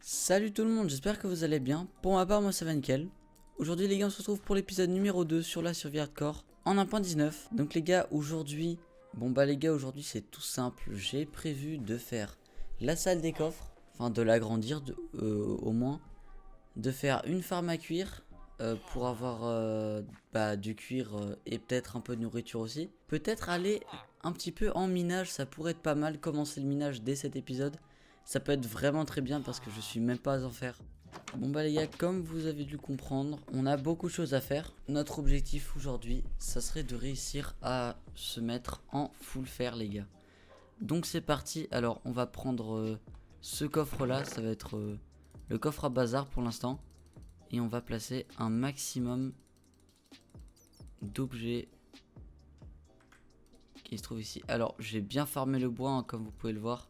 Salut tout le monde, j'espère que vous allez bien. Pour ma part, moi ça va nickel. Aujourd'hui les gars, on se retrouve pour l'épisode numéro 2 sur la survie hardcore en 1.19. Donc les gars, aujourd'hui, aujourd'hui c'est tout simple. J'ai prévu de faire la salle des coffres, enfin de l'agrandir au moins. De faire une farm à cuire pour avoir du cuir et peut-être un peu de nourriture aussi. Peut-être aller un petit peu en minage, ça pourrait être pas mal. Commencer le minage dès cet épisode. Ça peut être vraiment très bien parce que je suis même pas à en faire. Bon bah les gars, comme vous avez dû comprendre, on a beaucoup de choses à faire. Notre objectif aujourd'hui, ça serait de réussir à se mettre en full fer les gars. Donc c'est parti, alors on va prendre ce coffre là, ça va être le coffre à bazar pour l'instant. Et on va placer un maximum d'objets qui se trouvent ici. Alors j'ai bien farmé le bois hein, comme vous pouvez le voir.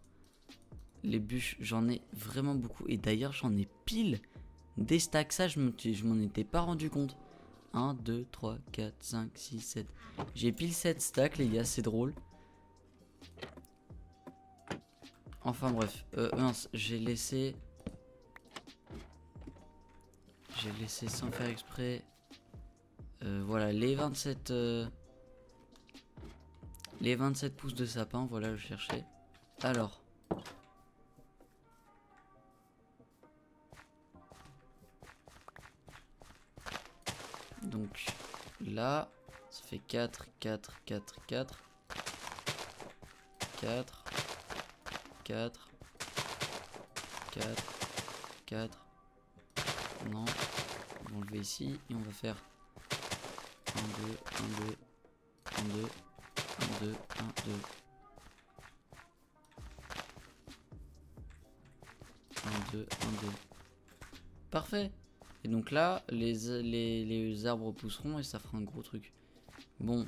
Les bûches, j'en ai vraiment beaucoup. Et d'ailleurs, j'en ai pile des stacks. Ça, je m'en étais pas rendu compte. 1, 2, 3, 4, 5, 6, 7. J'ai pile 7 stacks, les gars. C'est drôle. Enfin, bref. Mince, j'ai laissé sans faire exprès. Voilà, les 27 pouces de sapin. Voilà, je cherchais. Alors. Donc là, ça fait 4, 4, 4, 4, 4, 4, 4, 4. Non, on va enlever ici et on va faire 1, 2, 1, 2, 1, 2, 1, 2, 1, 2. 1, 2, 1, 2. Parfait. Et donc là, les arbres pousseront et ça fera un gros truc. Bon,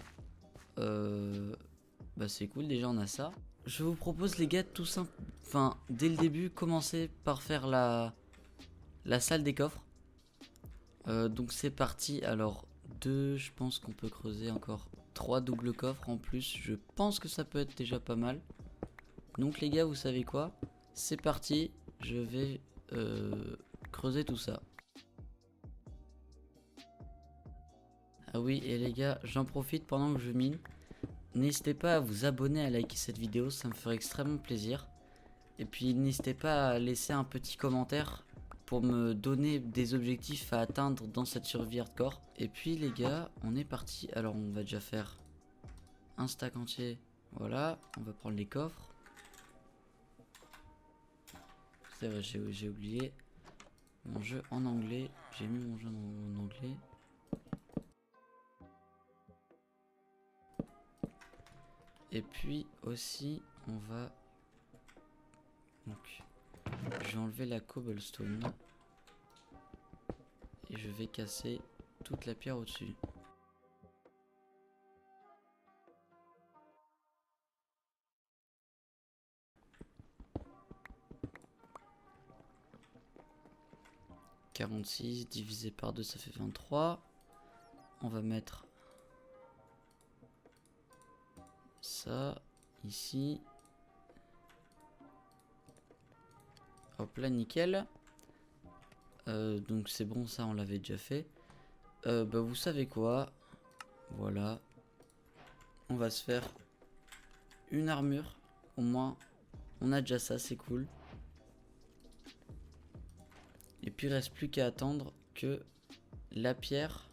bah c'est cool, déjà on a ça. Je vous propose les gars tout simple, enfin dès le début, commencer par faire la salle des coffres. Donc c'est parti, alors 2, je pense qu'on peut creuser encore 3 doubles coffres en plus. Je pense que ça peut être déjà pas mal. Donc les gars, vous savez quoi? C'est parti, je vais creuser tout ça. Ah oui, et les gars, j'en profite pendant que je mine. N'hésitez pas à vous abonner, à liker cette vidéo, ça me ferait extrêmement plaisir. Et puis n'hésitez pas à laisser un petit commentaire pour me donner des objectifs à atteindre dans cette survie hardcore. Et puis les gars, on est parti. Alors on va déjà faire un stack entier. Voilà, on va prendre les coffres. C'est vrai, j'ai oublié mon jeu en anglais. J'ai mis mon jeu en anglais. Et puis aussi, on va... Donc, je vais enlever la cobblestone. Et je vais casser toute la pierre au-dessus. « 46 divisé par 2, ça fait 23. On va mettre ça ici. Hop là, nickel. Donc c'est bon, ça on l'avait déjà fait. Bah vous savez quoi? Voilà. On va se faire une armure. Au moins, on a déjà ça, c'est cool. Et puis il reste plus qu'à attendre que la pierre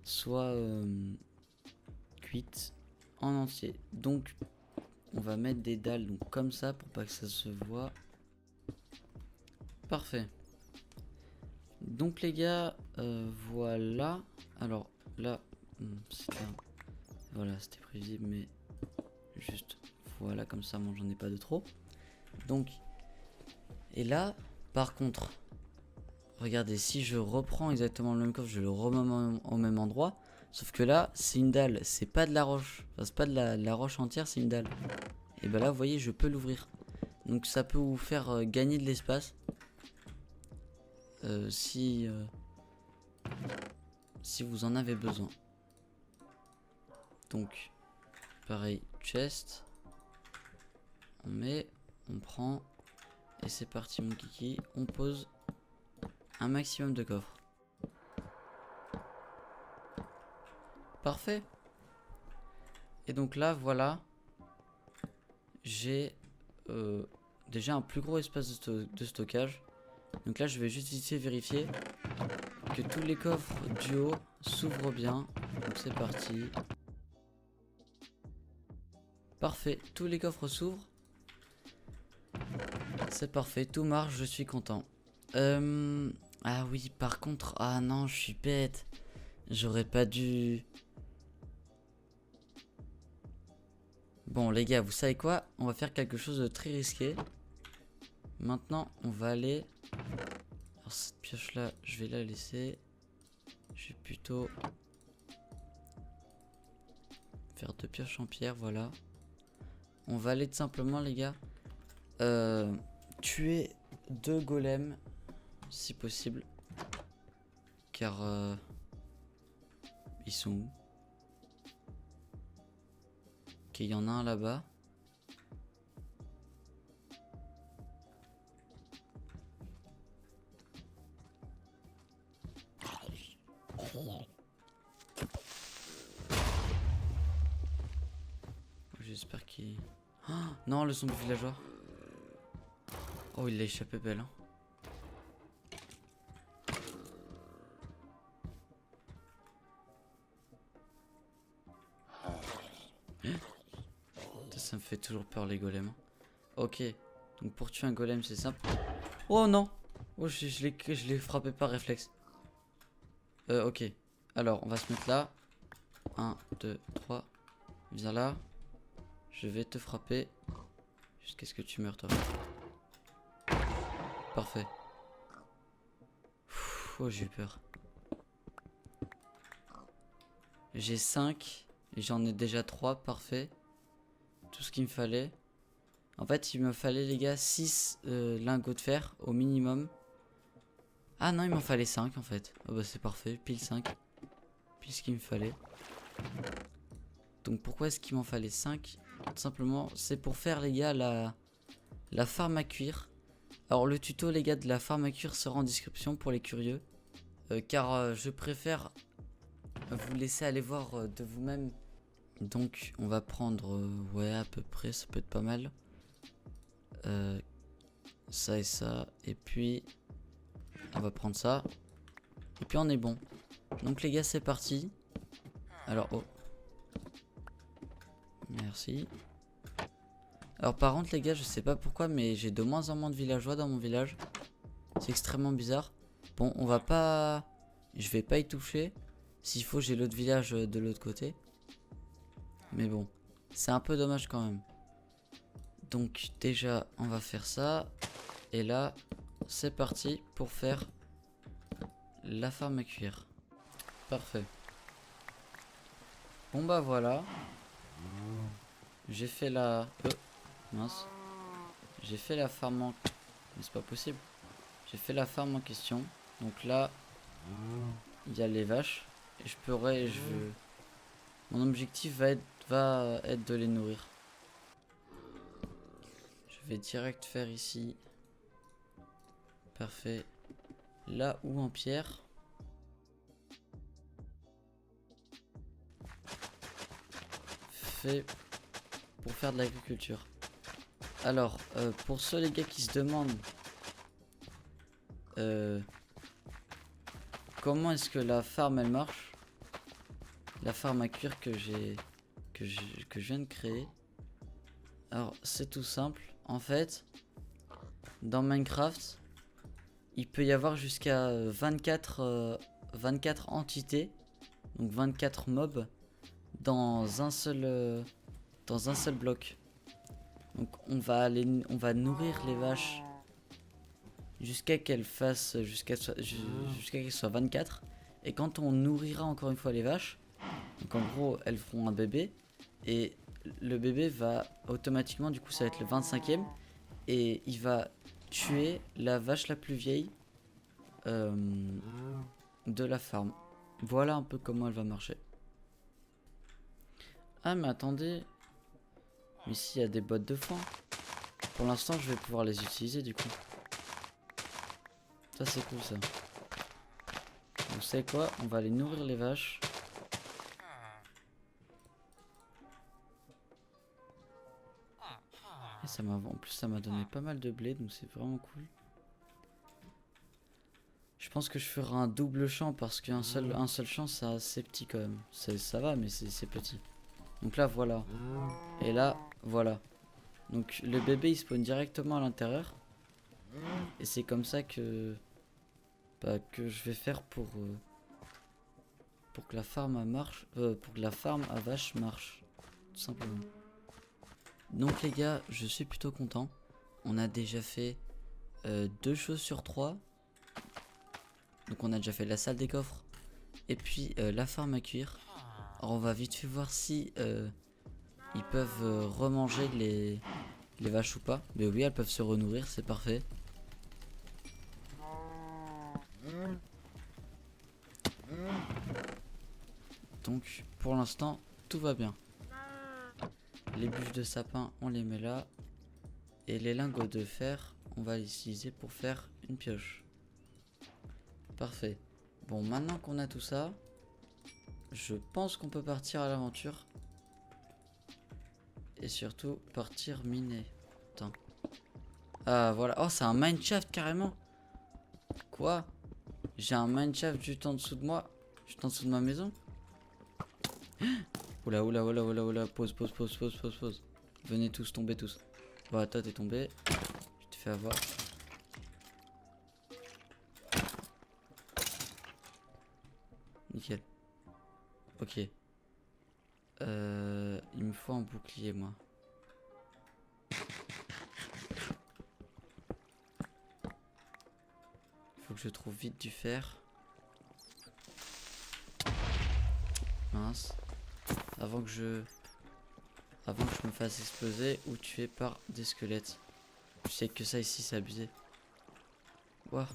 soit cuite en entier. Donc on va mettre des dalles donc comme ça pour pas que ça se voit. Parfait. Donc les gars, voilà. Alors là, voilà, c'était prévisible, mais juste voilà, comme ça, moi j'en ai pas de trop. Donc, et là, par contre, regardez, si je reprends exactement le même coffre, je le remets au même endroit. Sauf que là, c'est une dalle, c'est pas de la roche. Enfin, c'est pas de la roche entière, c'est une dalle. Et bah là, vous voyez, je peux l'ouvrir. Donc ça peut vous faire gagner de l'espace. Si vous en avez besoin. Donc, pareil, chest. On met, on prend. Et c'est parti mon kiki. On pose un maximum de coffres. Parfait. Et donc là, voilà. J'ai déjà un plus gros espace de stockage. Donc là, je vais juste ici vérifier que tous les coffres du haut s'ouvrent bien. Donc c'est parti. Parfait, tous les coffres s'ouvrent. C'est parfait, tout marche, je suis content. Ah oui, par contre, ah non, je suis bête. J'aurais pas dû... Bon les gars, vous savez quoi? On va faire quelque chose de très risqué. Maintenant, on va aller... Alors cette pioche là, je vais la laisser. Je vais plutôt... faire 2 pioches en pierre, voilà. On va aller tout simplement les gars... tuer 2 golems, si possible. Car... ils sont où? Ok, il y en a un là-bas. J'espère qu'il... Oh, non, le zombie villageois. Oh, il l'a échappé belle. Hein. Ça me fait toujours peur les golems. Ok, donc pour tuer un golem c'est simple. Oh non. Oh je l'ai frappé par réflexe. Ok, alors on va se mettre là. 1, 2, 3. Viens là. Je vais te frapper. Jusqu'à ce que tu meurs toi. Parfait. Oh j'ai eu peur. J'ai 5. Et j'en ai déjà 3, parfait. Tout ce qu'il me fallait. En fait, il me fallait, les gars, 6 lingots de fer au minimum. Ah non, il m'en fallait 5 en fait. Oh bah c'est parfait, pile 5. Pile ce qu'il me fallait. Donc pourquoi est-ce qu'il m'en fallait 5? Tout simplement, c'est pour faire, les gars, la farm à cuire. Alors le tuto, les gars, de la farm à cuire sera en description pour les curieux. Car je préfère vous laisser aller voir de vous-même. Donc on va prendre, ouais à peu près, ça peut être pas mal. Ça et ça, et puis on va prendre ça. Et puis on est bon. Donc les gars c'est parti. Alors oh. Merci. Alors par contre les gars je sais pas pourquoi mais j'ai de moins en moins de villageois dans mon village. C'est extrêmement bizarre. Bon on va pas... Je vais pas y toucher. S'il faut j'ai l'autre village de l'autre côté. Mais bon, c'est un peu dommage quand même. Donc déjà, on va faire ça. Et là, c'est parti pour faire la farm à cuire. Parfait. Bon bah voilà. J'ai fait la... mince. J'ai fait la farm en... Mais c'est pas possible. J'ai fait la farm en question. Donc là, il y a les vaches. Et je pourrais... Mon objectif va être de les nourrir. Je vais direct faire ici. Parfait. Là où en pierre. Fait pour faire de l'agriculture. Alors, pour ceux les gars qui se demandent comment est-ce que la farm elle marche, la farm à cuire que je viens de créer. Alors c'est tout simple. En fait, dans Minecraft, il peut y avoir jusqu'à 24 entités, donc 24 mobs dans un seul bloc. Donc on va nourrir les vaches jusqu'à qu'elles fassent jusqu'à qu'elles soient 24. Et quand on nourrira encore une fois les vaches, donc en gros elles feront un bébé et le bébé va automatiquement, du coup ça va être le 25e et il va tuer la vache la plus vieille de la farm. Voilà un peu comment elle va marcher. Ah mais attendez, mais ici il y a des bottes de foin. Pour l'instant, je vais pouvoir les utiliser du coup. Ça, c'est cool ça. Vous savez quoi? On va aller nourrir les vaches. Et ça m'a, en plus, ça m'a donné pas mal de blé, donc c'est vraiment cool. Je pense que je ferai un double champ parce qu'un seul champ, c'est assez petit quand même. Ça va, mais c'est petit. Donc là, voilà. Et là, voilà. Donc le bébé, il spawn directement à l'intérieur. Et c'est comme ça que, bah, que je vais faire pour que la farm marche. Pour que la farm à vache marche. Tout simplement. Donc les gars, je suis plutôt content. On a déjà fait 2 choses sur 3. Donc on a déjà fait la salle des coffres. Et puis la farm à cuire. Alors on va vite fait voir si ils peuvent remanger les vaches ou pas. Mais oui, elles peuvent se renourrir, c'est parfait. Donc pour l'instant, tout va bien. Les bûches de sapin, on les met là. Et les lingots de fer, on va les utiliser pour faire une pioche. Parfait. Bon, maintenant qu'on a tout ça, je pense qu'on peut partir à l'aventure. Et surtout, partir miner. Putain. Ah, voilà. Oh, c'est un mineshaft carrément. Quoi? J'ai un mineshaft juste en dessous de moi. Juste en dessous de ma maison. Oula, oula, oula, oula, oula. Pause, pause, pause, pause, pause, pause. Venez tous, tombez tous. Voilà, toi, t'es tombé. Je te fais avoir. Nickel. Ok. Il me faut un bouclier, moi. Faut que je trouve vite du fer. Mince. Avant que je me fasse exploser ou tuer par des squelettes. Je sais que ça ici, c'est abusé. Ouah.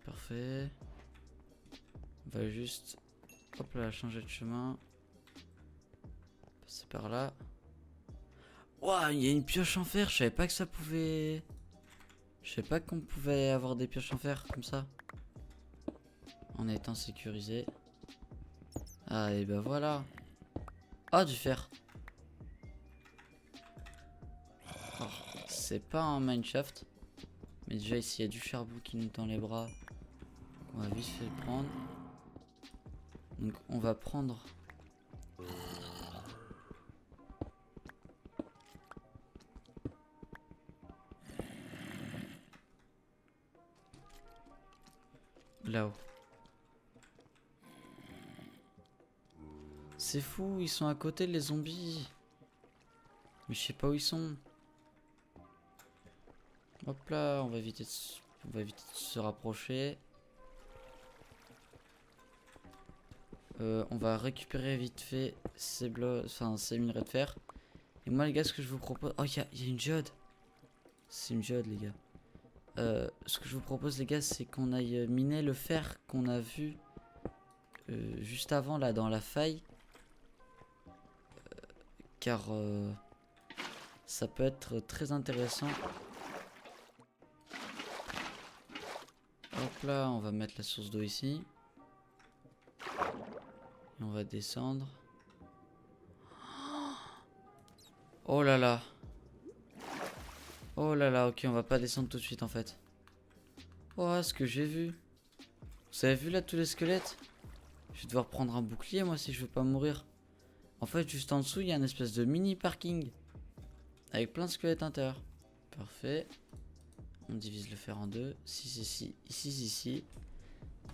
Parfait. On va juste, hop là, changer de chemin. Passer par là. Ouah, il y a une pioche en fer. Je savais pas que ça pouvait. Je savais pas qu'on pouvait avoir des pioches en fer comme ça. En étant sécurisé. Ah, et ben voilà. Ah, du fer. Oh, c'est pas un mineshaft. Mais déjà, ici, il y a du charbon qui nous tend les bras. On va vite fait le prendre. Donc, on va prendre. Là-haut. C'est fou, ils sont à côté les zombies. Mais je sais pas où ils sont. Hop là, on va éviter de se rapprocher. On va récupérer vite fait ces blocs, enfin ces minerais de fer. Et moi les gars, ce que je vous propose... Oh, il y a une géode. C'est une géode les gars. Ce que je vous propose les gars, c'est qu'on aille miner le fer qu'on a vu juste avant là dans la faille. Car ça peut être très intéressant. Hop là, on va mettre la source d'eau ici. Et on va descendre. Oh là là. Oh là là, ok, on va pas descendre tout de suite en fait. Oh, ce que j'ai vu. Vous avez vu là tous les squelettes? Je vais devoir prendre un bouclier moi si je veux pas mourir. En fait, juste en dessous, il y a une espèce de mini parking. Avec plein de squelettes à l'intérieur. Parfait. On divise le fer en deux. 6 ici, 6 ici.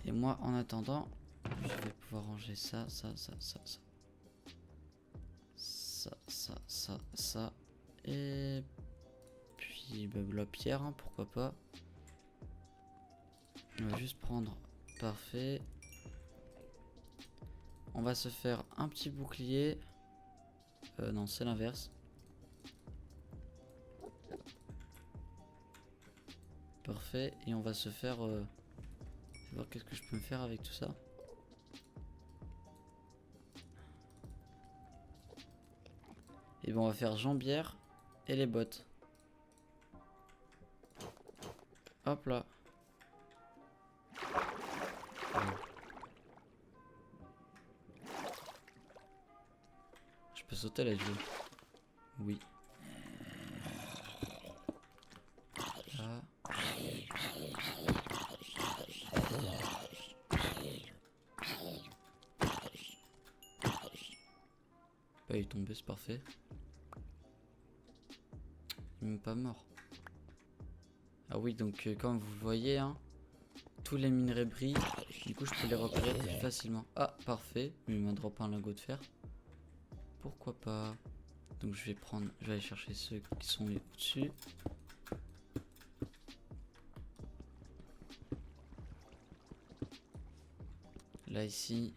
Et moi, en attendant, je vais pouvoir ranger ça, ça, ça, ça, ça. Ça, ça, ça, ça. Et puis bah, la pierre, hein, pourquoi pas. On va juste prendre. Parfait. On va se faire un petit bouclier. Non, c'est l'inverse. Parfait. Et on va se faire... je vais voir qu'est-ce que je peux me faire avec tout ça. Et bon, on va faire jambière et les bottes. Hop là. Je peux sauter là-dessus. Oui. Là. Bah, il est tombé, c'est parfait. Il est même pas mort. Ah oui, donc comme vous le voyez, hein, tous les minerais brillent. Du coup, je peux les repérer plus facilement. Ah, parfait. Mais il m'a drop un lingot de fer. Pourquoi pas? Donc je vais aller chercher ceux qui sont au-dessus. Là, ici.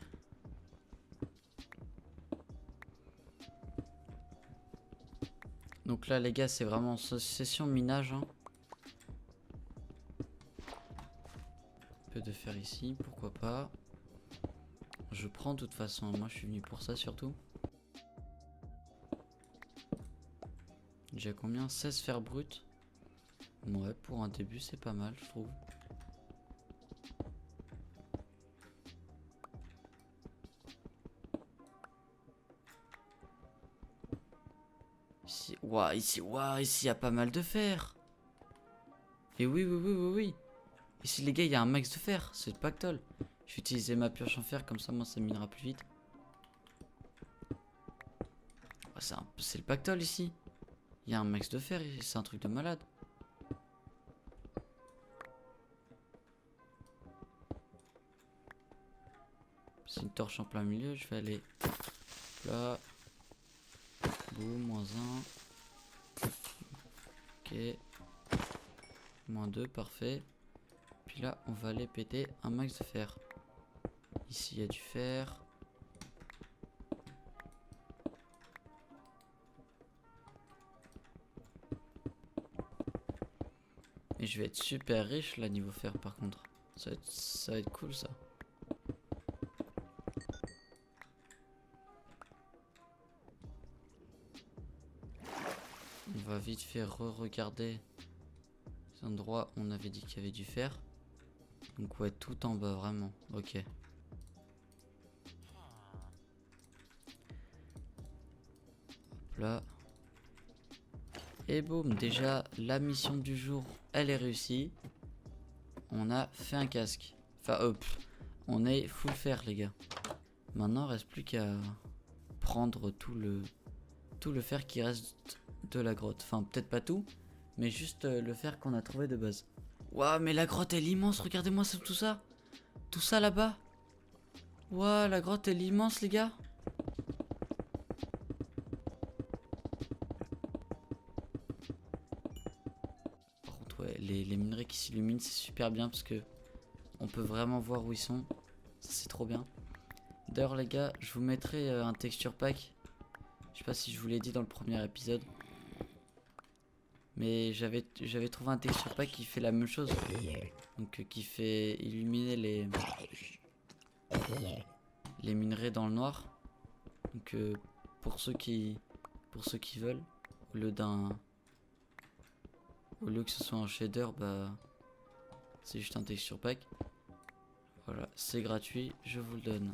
Donc là, les gars, c'est vraiment session minage, hein. Un peu de fer ici, pourquoi pas. Je prends de toute façon, moi je suis venu pour ça surtout. J'ai combien? 16 fer brut. Ouais, pour un début, c'est pas mal, je trouve. Ici, ouah, ici, ouah, ici, il y a pas mal de fer. Et oui, oui, oui, oui, oui. Ici, les gars, il y a un max de fer. C'est le pactole. Je vais utiliser ma pioche en fer, comme ça, moi, ça minera plus vite. Oh, c'est le pactole ici. Il y a un max de fer, c'est un truc de malade. C'est une torche en plein milieu, je vais aller là. Boum, -1. Ok. -2, parfait. Puis là, on va aller péter un max de fer. Ici, il y a du fer. Et je vais être super riche là niveau fer par contre. Ça va être cool ça. On va vite fait re-regarder les endroits où on avait dit qu'il y avait du fer. Donc ouais, tout en bas vraiment. Ok. Hop là. Et boum, déjà la mission du jour, elle est réussie. On a fait un casque. Enfin hop, on est full fer les gars. Maintenant, il reste plus qu'à prendre tout le fer qui reste de la grotte. Enfin, peut-être pas tout, mais juste le fer qu'on a trouvé de base. Waouh, mais la grotte elle est immense, regardez-moi tout ça. Tout ça là-bas. Waouh, la grotte elle est immense les gars. Par contre, ouais, les minerais qui s'illuminent, c'est super bien parce que on peut vraiment voir où ils sont. Ça, c'est trop bien. D'ailleurs, les gars, je vous mettrai un texture pack. Je sais pas si je vous l'ai dit dans le premier épisode. Mais j'avais trouvé un texture pack qui fait la même chose. Donc qui fait illuminer les minerais dans le noir. Donc pour ceux qui veulent, au lieu que ce soit un shader, bah c'est juste un texture pack. Voilà, c'est gratuit, je vous le donne.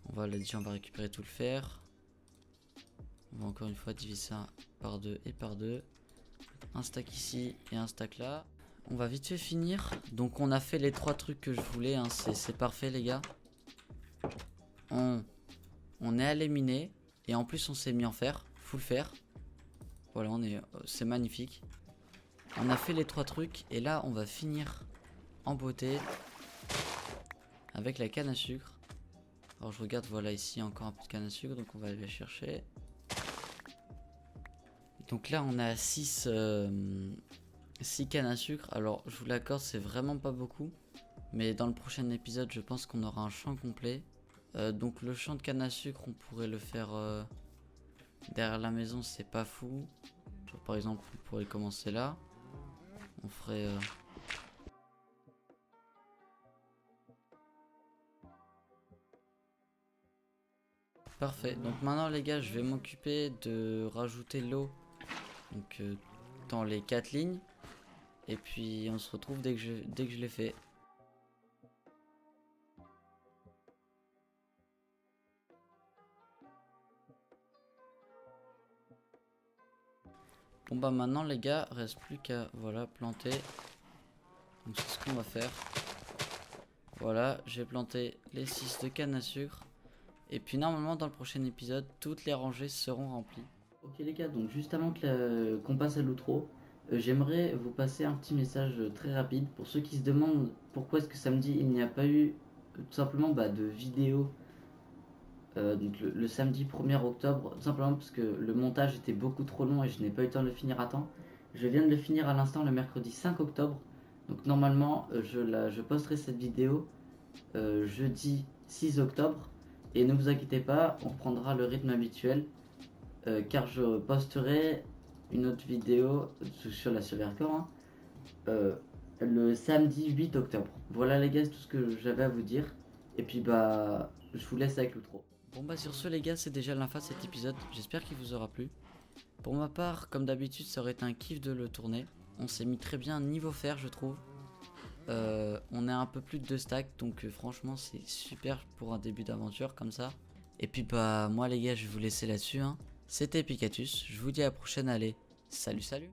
Voilà, déjà on va récupérer tout le fer. On va encore une fois diviser ça par 2 et par 2. Un stack ici et un stack là. On va vite fait finir. Donc on a fait les 3 trucs que je voulais, hein. C'est parfait les gars. On est allé miner. Et en plus on s'est mis en fer, full fer. Voilà, c'est magnifique. On a fait les 3 trucs. Et là on va finir en beauté avec la canne à sucre. Alors je regarde, voilà ici encore un peu de canne à sucre. Donc on va aller la chercher. Donc là on a 6 cannes à sucre. Alors je vous l'accorde, c'est vraiment pas beaucoup. Mais dans le prochain épisode, je pense qu'on aura un champ complet. Donc le champ de canne à sucre, on pourrait le faire derrière la maison, c'est pas fou. Genre, par exemple, on pourrait commencer là. On ferait... Parfait, donc maintenant les gars, je vais m'occuper de rajouter l'eau donc dans les 4 lignes. Et puis on se retrouve dès que je l'ai fait. Bon bah maintenant les gars, reste plus qu'à voilà planter. Donc c'est ce qu'on va faire. Voilà, j'ai planté les 6 de canne à sucre. Et puis normalement dans le prochain épisode, toutes les rangées seront remplies. Ok les gars, donc juste avant qu'on passe à l'outro, j'aimerais vous passer un petit message très rapide. Pour ceux qui se demandent pourquoi est-ce que samedi il n'y a pas eu tout simplement de vidéo. Donc le samedi 1er octobre, tout simplement parce que le montage était beaucoup trop long et je n'ai pas eu le temps de le finir à temps. Je viens de le finir à l'instant le mercredi 5 octobre. Donc normalement je posterai cette vidéo jeudi 6 octobre. Et ne vous inquiétez pas, on reprendra le rythme habituel. Car je posterai une autre vidéo sur la Survivor le samedi 8 octobre. Voilà les gars, c'est tout ce que j'avais à vous dire. Et puis je vous laisse avec l'outro. Bon bah sur ce les gars, c'est déjà la fin de cet épisode. J'espère qu'il vous aura plu. Pour ma part, comme d'habitude, ça aurait été un kiff de le tourner. On s'est mis très bien niveau fer, je trouve. On est un peu plus de 2 stacks, donc franchement c'est super pour un début d'aventure comme ça. Et puis moi les gars, je vais vous laisser là-dessus. C'était Picatus, je vous dis à la prochaine, allez, salut.